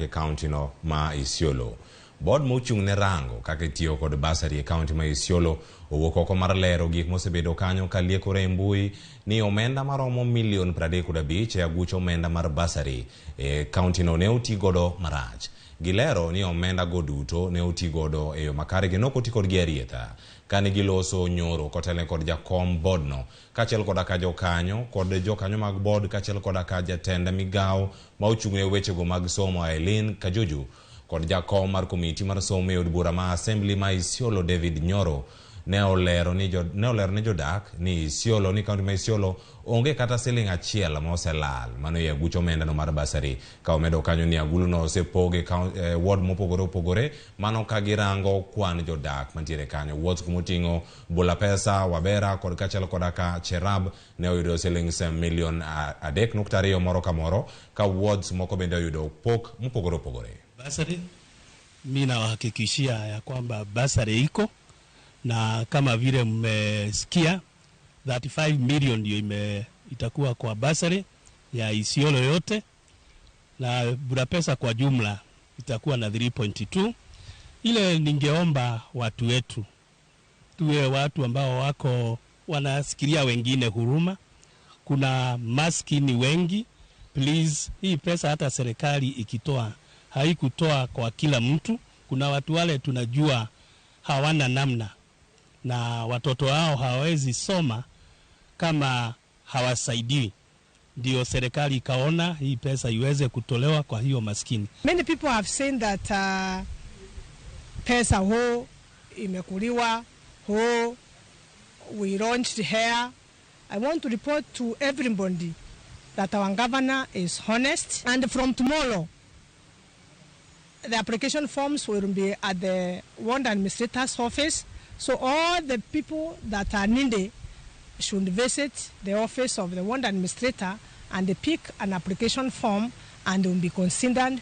e county no ma Isiolo. Bod mochung'ne rango kaka tiyo kod basari e county ma Isiolo owuok oko mar lero gik mosebedo kanyo ka liekore mbui ni omenda maromo milion 35 e aguch omenda mar basari e county no ne otigodo marach. Gilero ni omenda goduto ne otigodo e yo makare gi nokoti kod gi arietha kane giloso nyoro kotele kod jakom bod no kachel koda ka jokanyo kod jokanyo mag bod kachel koda ka jatenda migao ma ochung'ne weche go mag somo Eileen Kajuju kod jakom mar komiti mar somo e od bura ma assembly ma Isiolo David Nyoro ne olero ni jodak ni Isiolo ni county ma Isiolo onge kata siling achiel ma oselal mano e aguch omenda no mar basari ka omedo kanyo ni agulu no osepoge ward mopogore mano ka girango kwan jodak mantiere kanyo wards kumoting'o Bula Pesa, Wabera kod kachel koda ka Cherab ne oyudo siling milion 3.2 moro ka moro ka wards moko bende oyudo pok mopogore. Basari mimi nawahakikishia ya kwamba basari iko na kama vile mmesikia 35 million ndio itakuwa kwa basari ya Isiolo yote na Bula Pesa kwa jumla itakuwa na 3.2. Ile ningeomba watu wetu tuwe watu ambao wako wanasikiria wengine huruma. Kuna maskini wengi, please hii pesa hata serikali ikitoa haikutoa kwa kila mtu. Kuna watu wale tunajua hawana namna na watoto wao hawawezi soma kama hawasaidiwi. Ndio serikali ikaona hii pesa iweze kutolewa kwa hiyo maskini. Many people have said that pesa ho imekuliwa, ho we launched here. I want to report to everybody that our governor is honest, and from tomorrow the application forms will be at the ward administrator's office. So all the people that are needy should visit the office of the ward administrator and pick an application form and will be considered